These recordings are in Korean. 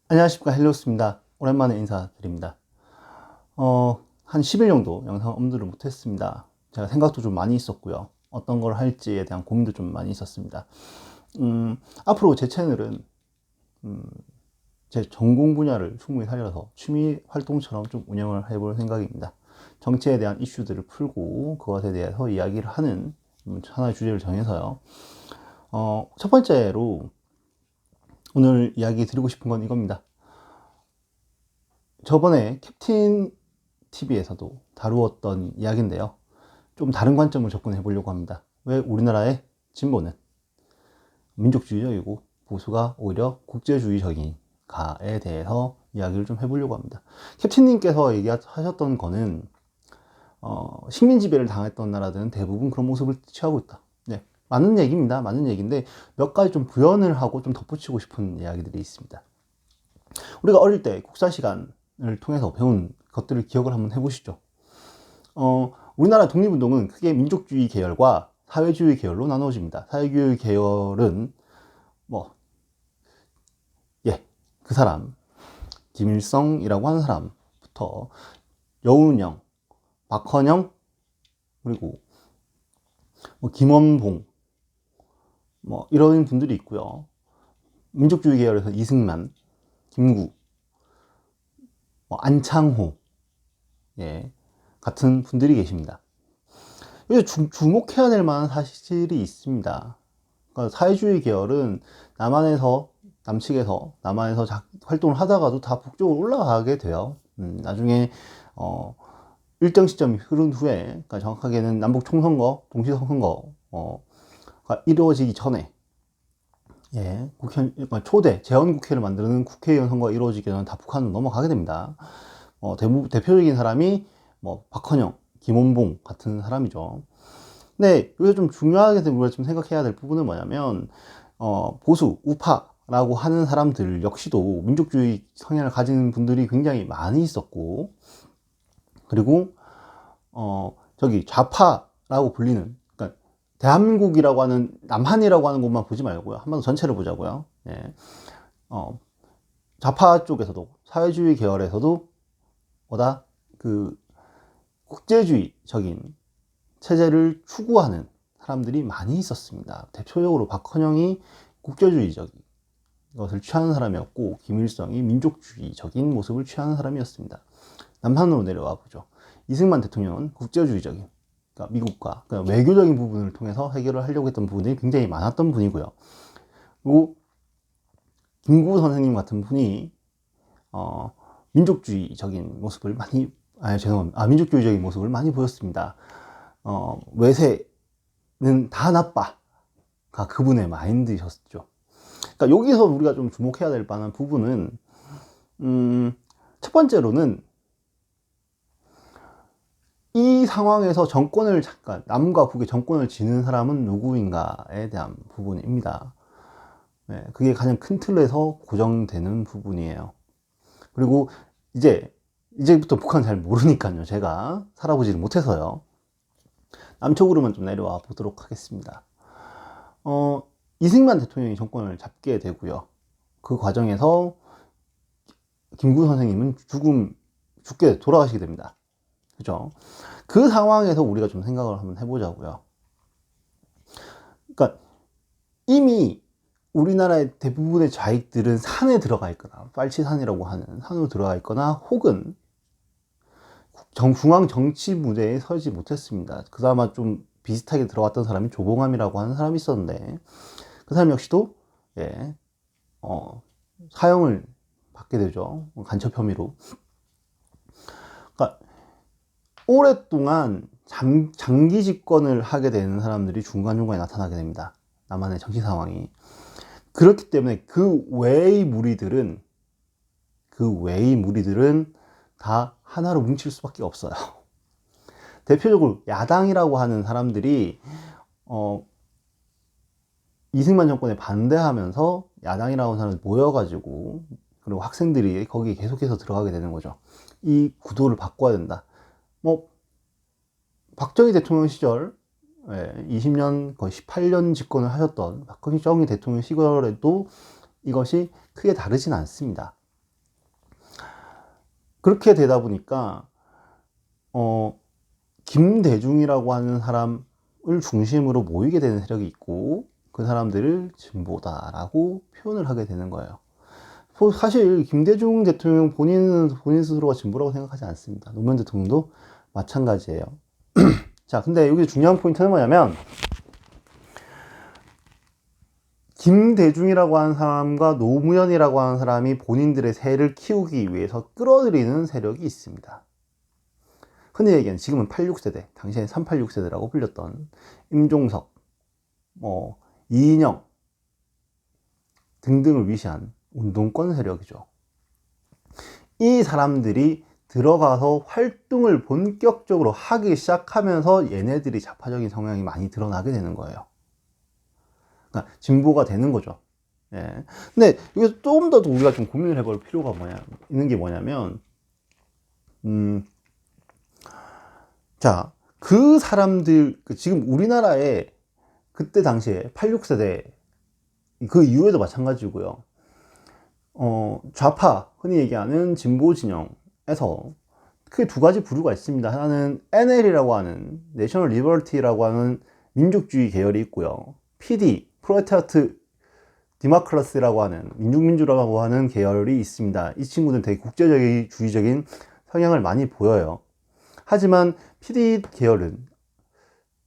안녕하십니까, 헬리오스입니다. 오랜만에 인사드립니다. 한 10일 정도 영상 업로드를 못했습니다. 제가 생각도 좀 많이 있었고요. 어떤 걸 할지에 대한 고민도 좀 많이 있었습니다. 앞으로 제 채널은 제 전공 분야를 충분히 살려서 취미 활동처럼 좀 운영을 해볼 생각입니다. 정치에 대한 이슈들을 풀고 그것에 대해서 이야기를 하는 하나의 주제를 정해서요. 첫 번째로 오늘 이야기 드리고 싶은 건 이겁니다. 저번에 캡틴 TV에서도 다루었던 이야기인데요. 좀 다른 관점을 접근해 보려고 합니다. 왜 우리나라의 진보는 민족주의적이고 보수가 오히려 국제주의적인가에 대해서 이야기를 좀 해보려고 합니다. 캡틴님께서 얘기하셨던 거는 식민 지배를 당했던 나라들은 대부분 그런 모습을 취하고 있다. 네, 맞는 얘기입니다. 맞는 얘기인데 몇 가지 좀 부연을 하고 좀 덧붙이고 싶은 이야기들이 있습니다. 우리가 어릴 때 국사 시간을 통해서 배운 것들을 기억을 한번 해보시죠. 우리나라 독립운동은 크게 민족주의 계열과 사회주의 계열로 나눠집니다. 사회주의 계열은 그 사람 김일성이라고 하는 사람부터 여운형, 박헌영, 그리고 김원봉 이런 분들이 있고요. 민족주의 계열에서 이승만, 김구, 안창호 같은 분들이 계십니다. 여기서 주목해야 될 만한 사실이 있습니다. 그러니까 사회주의 계열은 남측에서 남한에서 활동을 하다가도 다 북쪽으로 올라가게 돼요. 나중에 일정 시점이 흐른 후에, 그러니까 정확하게는 남북 총선거, 동시선거가 이루어지기 전에, 그러니까 초대 재헌 국회를 만드는 국회의원 선거가 이루어지기 전에 다 북한으로 넘어가게 됩니다. 대표적인 사람이 박헌영, 김원봉 같은 사람이죠. 근데 여기서 좀 중요하게 우리가 좀 생각해야 될 부분은 뭐냐면 보수, 우파라고 하는 사람들 역시도 민족주의 성향을 가진 분들이 굉장히 많이 있었고, 그리고 저기 좌파라고 불리는, 그러니까 대한민국이라고 하는 남한이라고 하는 곳만 보지 말고요, 한번 전체를 보자고요. 좌파 쪽에서도 사회주의 계열에서도 그 국제주의적인 체제를 추구하는 사람들이 많이 있었습니다. 대표적으로 박헌영이 국제주의적인 것을 취하는 사람이었고, 김일성이 민족주의적인 모습을 취하는 사람이었습니다. 남한으로 내려와 보죠. 이승만 대통령은 국제주의적인, 그러니까 미국과 그러니까 외교적인 부분을 통해서 해결을 하려고 했던 부분이 굉장히 많았던 분이고요. 그리고 김구 선생님 같은 분이 민족주의적인 모습을 많이, 민족주의적인 모습을 많이 보였습니다. 외세는 다 나빠가 그분의 마인드셨죠. 그러니까 여기서 우리가 좀 주목해야 될 만한 부분은, 첫 번째로는 이 상황에서 정권을 잠깐, 남과 북의 정권을 지는 사람은 누구인가에 대한 부분입니다. 그게 가장 큰 틀에서 고정되는 부분이에요. 그리고 이제부터 북한 잘 모르니까요. 제가 살아보지를 못해서요. 남쪽으로만 좀 내려와 보도록 하겠습니다. 이승만 대통령이 정권을 잡게 되고요. 그 과정에서 김구 선생님은 죽게 돌아가시게 됩니다. 그죠? 그 상황에서 우리가 좀 생각을 한번 해보자고요. 그러니까 이미 우리나라의 대부분의 좌익들은 산에 들어가 있거나, 빨치산이라고 하는 산으로 들어가 있거나, 혹은 중앙 정치 무대에 서지 못했습니다. 그나마 좀 비슷하게 들어왔던 사람이 조봉암이라고 하는 사람이 있었는데, 그 사람 역시도 사형을 받게 되죠. 간첩 혐의로. 그러니까 오랫동안 장기 집권을 하게 되는 사람들이 중간중간에 나타나게 됩니다. 남한의 정치 상황이. 그렇기 때문에 그 외의 무리들은 다 하나로 뭉칠 수밖에 없어요. 대표적으로 야당이라고 하는 사람들이 이승만 정권에 반대하면서 야당이라고 하는 사람들이 모여가지고, 그리고 학생들이 거기에 계속해서 들어가게 되는 거죠. 이 구도를 바꿔야 된다. 박정희 대통령 시절 20년 거의 18년 집권을 하셨던 박정희 대통령 시절에도 이것이 크게 다르진 않습니다. 그렇게 되다 보니까 김대중이라고 하는 사람을 중심으로 모이게 되는 세력이 있고, 그 사람들을 진보다라고 표현을 하게 되는 거예요. 사실 김대중 대통령 본인 스스로가 진보라고 생각하지 않습니다. 노무현 대통령도 마찬가지예요. 자, 근데 여기 중요한 포인트는 뭐냐면, 김대중이라고 하는 사람과 노무현이라고 하는 사람이 본인들의 세를 키우기 위해서 끌어들이는 세력이 있습니다. 흔히 얘기하는, 지금은 86세대, 당시에 386세대라고 불렸던 임종석, 이인영 등등을 위시한 운동권 세력이죠. 이 사람들이 들어가서 활동을 본격적으로 하기 시작하면서 얘네들이 좌파적인 성향이 많이 드러나게 되는 거예요. 그러니까 진보가 되는 거죠. 예. 근데 여기서 조금 더 우리가 좀 고민을 해볼 필요가 있는 게 뭐냐면, 자, 그 사람들, 지금 우리나라에 그때 당시에 86세대, 그 이후에도 마찬가지고요. 좌파, 흔히 얘기하는 진보 진영에서 크게 두 가지 부류가 있습니다. 하나는 NL이라고 하는, 내셔널 리버티라고 하는 민족주의 계열이 있고요. PD, 프로레타리아트 디모크라시라고 하는, 민족민주라고 하는 계열이 있습니다. 이 친구들은 되게 국제주의적인 성향을 많이 보여요. 하지만 PD 계열은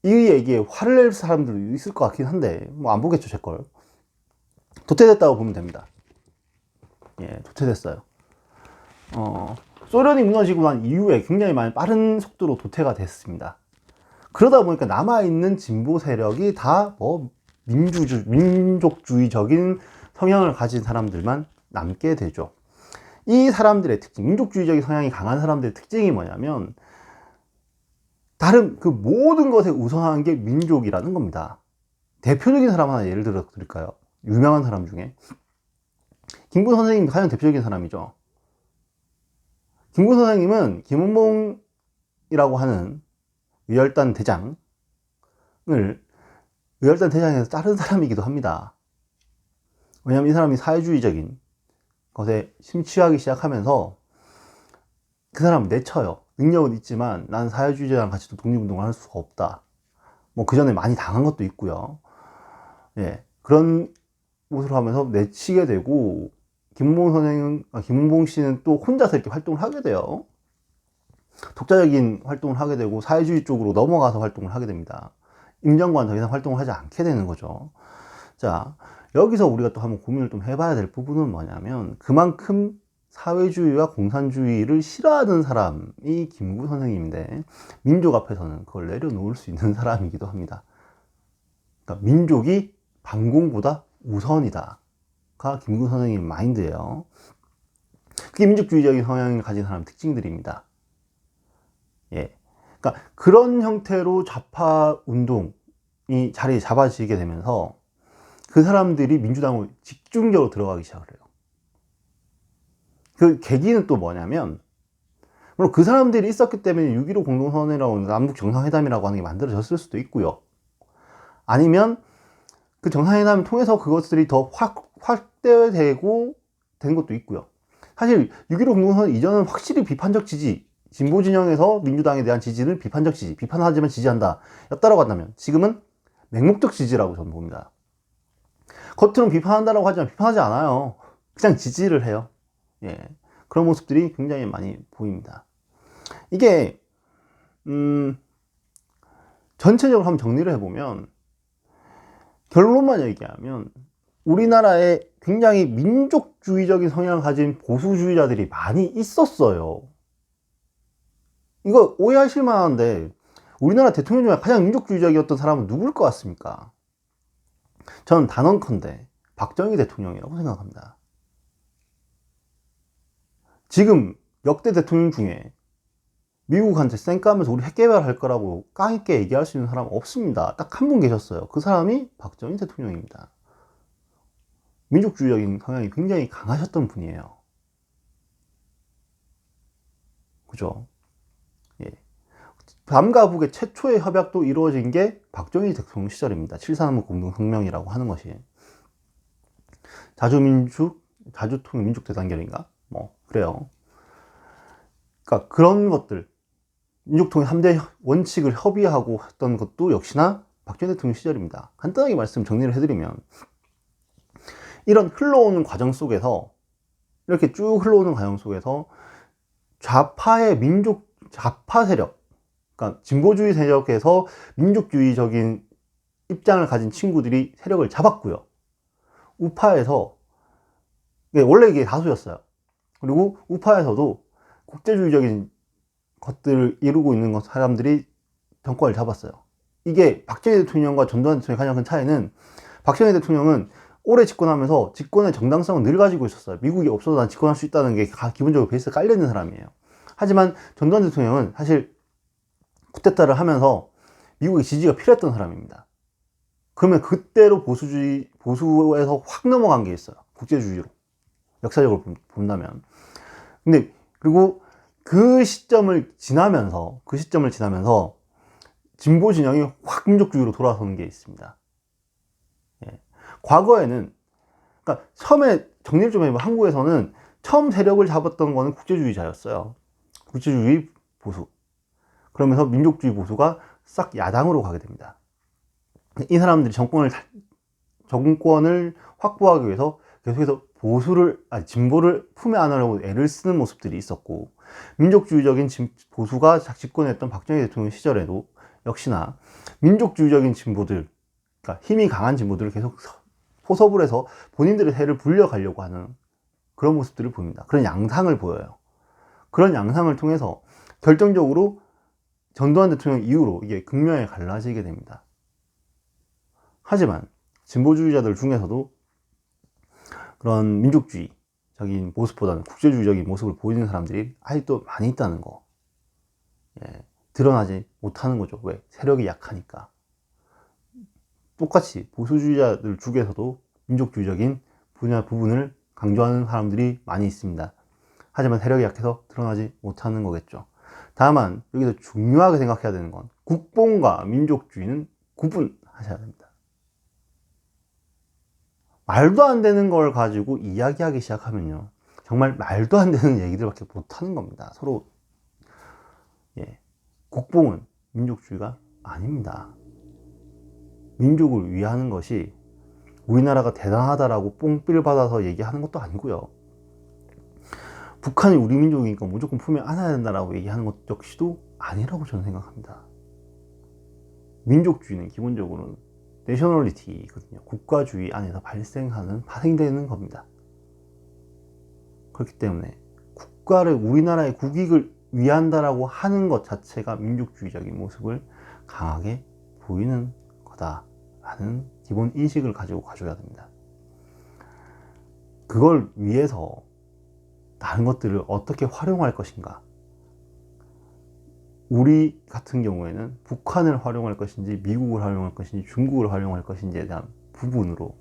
이 얘기에 화를 낼 사람들도 있을 것 같긴 한데, 뭐 안 보겠죠, 제걸. 도태됐다고 보면 됩니다. 예, 도태됐어요. 소련이 무너지고 난 이후에 굉장히 많이 빠른 속도로 도태가 됐습니다. 그러다 보니까 남아있는 진보 세력이 다 민족주의적인 성향을 가진 사람들만 남게 되죠. 이 사람들의 특징, 민족주의적인 성향이 강한 사람들의 특징이 뭐냐면, 다른 그 모든 것에 우선하는 게 민족이라는 겁니다. 대표적인 사람 하나 예를 들어 드릴까요? 유명한 사람 중에 김구 선생님이 가장 대표적인 사람이죠. 김구 선생님은 김은봉이라고 하는 의열단 대장에서 자른 사람이기도 합니다. 왜냐하면 이 사람이 사회주의적인 것에 심취하기 시작하면서 그 사람을 내쳐요. 능력은 있지만 난 사회주의자랑 같이 독립운동을 할 수가 없다. 뭐 그 전에 많이 당한 것도 있고요. 예, 그런 것으로 하면서 내치게 되고, 김은봉 씨는 또 혼자서 이렇게 활동을 하게 돼요. 독자적인 활동을 하게 되고 사회주의 쪽으로 넘어가서 활동을 하게 됩니다. 임정관 더 이상 활동을 하지 않게 되는 거죠. 자, 여기서 우리가 또 한번 고민을 좀 해봐야 될 부분은 뭐냐면, 그만큼 사회주의와 공산주의를 싫어하는 사람이 김구 선생님인데, 민족 앞에서는 그걸 내려놓을 수 있는 사람이기도 합니다. 그러니까 민족이 반공보다 우선이다 가 김구 선생님 마인드예요. 그게 민족주의적인 성향을 가진 사람 특징들입니다. 예. 그러니까 그런 형태로 좌파 운동이 자리 잡아지게 되면서 그 사람들이 민주당으로 집중적으로 들어가기 시작을 해요. 그 계기는 또 뭐냐면, 물론 그 사람들이 있었기 때문에 6.15 공동선언이라고, 남북 정상회담이라고 하는 게 만들어졌을 수도 있고요. 아니면 그 정상회담을 통해서 그것들이 더 확대되고 된 것도 있고요. 사실 6.15 공동선언 이전은 확실히 비판적 지지, 진보 진영에서 민주당에 대한 지지는 비판적 지지, 비판하지만 지지한다 였다라고 한다면, 지금은 맹목적 지지라고 저는 봅니다. 겉으로는 비판한다라고 하지만 비판하지 않아요. 그냥 지지를 해요. 예, 그런 모습들이 굉장히 많이 보입니다. 이게 전체적으로 한번 정리를 해보면, 결론만 얘기하면 우리나라에 굉장히 민족주의적인 성향을 가진 보수주의자들이 많이 있었어요. 이거 오해하실 만한데, 우리나라 대통령 중에 가장 민족주의적이었던 사람은 누구일 것 같습니까? 저는 단언컨대 박정희 대통령이라고 생각합니다. 지금 역대 대통령 중에 미국한테 쌩까면서 우리 핵 개발할 거라고 깡있게 얘기할 수 있는 사람 없습니다. 딱 한 분 계셨어요. 그 사람이 박정희 대통령입니다. 민족주의적인 성향이 굉장히 강하셨던 분이에요. 그죠? 예. 남과 북의 최초의 협약도 이루어진 게 박정희 대통령 시절입니다. 7.3 공동성명이라고 하는 것이. 자주통일 민족대단결인가? 뭐 그래요. 그러니까 그런 것들, 민족통일 3대 원칙을 협의하고 했던 것도 역시나 박정희 대통령 시절입니다. 간단하게 말씀 정리를 해드리면, 이런 흘러오는 과정 속에서, 이렇게 쭉 흘러오는 과정 속에서 좌파의 좌파 세력, 그러니까 진보주의 세력에서 민족주의적인 입장을 가진 친구들이 세력을 잡았고요. 우파에서, 원래 이게 다수였어요. 그리고 우파에서도 국제주의적인 것들을 이루고 있는 사람들이 정권을 잡았어요. 이게 박정희 대통령과 전두환 대통령의 가장 큰 차이는, 박정희 대통령은 오래 집권하면서 집권의 정당성을 늘 가지고 있었어요. 미국이 없어도 난 집권할 수 있다는 게 기본적으로 베이스에 깔려있는 사람이에요. 하지만 전두환 대통령은 사실 쿠데타를 하면서 미국의 지지가 필요했던 사람입니다. 그러면 그때로 보수에서 확 넘어간 게 있어요. 국제주의로. 역사적으로 본다면. 근데, 그리고 그 시점을 지나면서 진보 진영이 확 민족주의로 돌아서는 게 있습니다. 예. 과거에는, 그러니까 처음에 정리를 좀 해보면, 한국에서는 처음 세력을 잡았던 거는 국제주의자였어요. 국제주의 보수. 그러면서 민족주의 보수가 싹 야당으로 가게 됩니다. 이 사람들이 정권을 확보하기 위해서 계속해서 진보를 품에 안으려고 애를 쓰는 모습들이 있었고, 민족주의적인 보수가 집권했던 박정희 대통령 시절에도 역시나 민족주의적인 진보들, 그러니까 힘이 강한 진보들을 계속 포섭을 해서 본인들의 세를 불려가려고 하는 그런 모습들을 보입니다. 그런 양상을 보여요. 그런 양상을 통해서 결정적으로 전두환 대통령 이후로 이게 극명하게 갈라지게 됩니다. 하지만 진보주의자들 중에서도 그런 민족주의적인 모습보다는 국제주의적인 모습을 보이는 사람들이 아직도 많이 있다는 거. 예, 드러나지 못하는 거죠. 왜? 세력이 약하니까. 똑같이 보수주의자들 중에서도 민족주의적인 부분을 강조하는 사람들이 많이 있습니다. 하지만 세력이 약해서 드러나지 못하는 거겠죠. 다만 여기서 중요하게 생각해야 되는 건, 국뽕과 민족주의는 구분하셔야 됩니다. 말도 안 되는 걸 가지고 이야기하기 시작하면요, 정말 말도 안 되는 얘기들밖에 못하는 겁니다. 서로. 국뽕은 민족주의가 아닙니다. 민족을 위하는 것이 우리나라가 대단하다라고 뽕삐를 받아서 얘기하는 것도 아니고요, 북한이 우리 민족이니까 무조건 품에 안아야 된다라고 얘기하는 것 역시도 아니라고 저는 생각합니다. 민족주의는 기본적으로는 내셔널리티거든요. 국가주의 안에서 발생되는 겁니다. 그렇기 때문에 우리나라의 국익을 위한다라고 하는 것 자체가 민족주의적인 모습을 강하게 보이는 거다라는 기본 인식을 가지고 가져야 됩니다. 그걸 위해서 다른 것들을 어떻게 활용할 것인가, 우리 같은 경우에는 북한을 활용할 것인지 미국을 활용할 것인지 중국을 활용할 것인지에 대한 부분으로,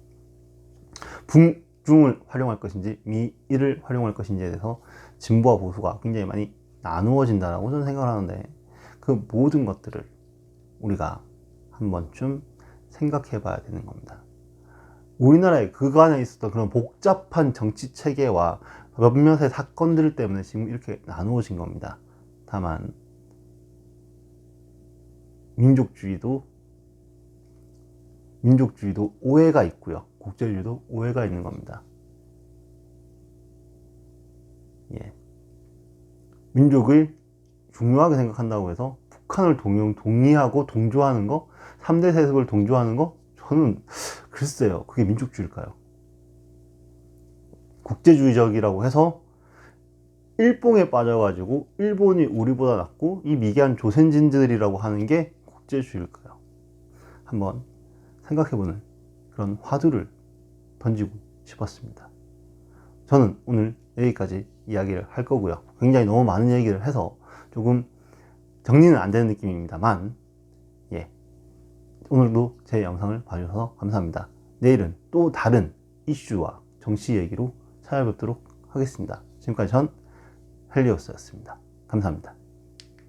북중을 활용할 것인지 미일을 활용할 것인지에 대해서 진보와 보수가 굉장히 많이 나누어진다라고 저는 생각을 하는데, 그 모든 것들을 우리가 한 번쯤 생각해 봐야 되는 겁니다. 우리나라에 그간에 있었던 그런 복잡한 정치 체계와 몇몇의 사건들 때문에 지금 이렇게 나누어진 겁니다. 다만 민족주의도 오해가 있고요, 국제주의도 오해가 있는 겁니다. 민족을 중요하게 생각한다고 해서 북한을 동의하고 동조하는 거, 3대 세습을 동조하는 거, 저는 글쎄요, 그게 민족주의일까요? 국제주의적이라고 해서 일봉에 빠져가지고 일본이 우리보다 낫고 이 미개한 조선진들이라고 하는 게 국제주의일까요? 한번 생각해보는 그런 화두를 던지고 싶었습니다. 저는 오늘 여기까지 이야기를 할 거고요. 굉장히 너무 많은 얘기를 해서 조금 정리는 안 되는 느낌입니다만, 오늘도 제 영상을 봐주셔서 감사합니다. 내일은 또 다른 이슈와 정치 얘기로 찾아뵙도록 하겠습니다. 지금까지 전 헬리오스였습니다. 감사합니다.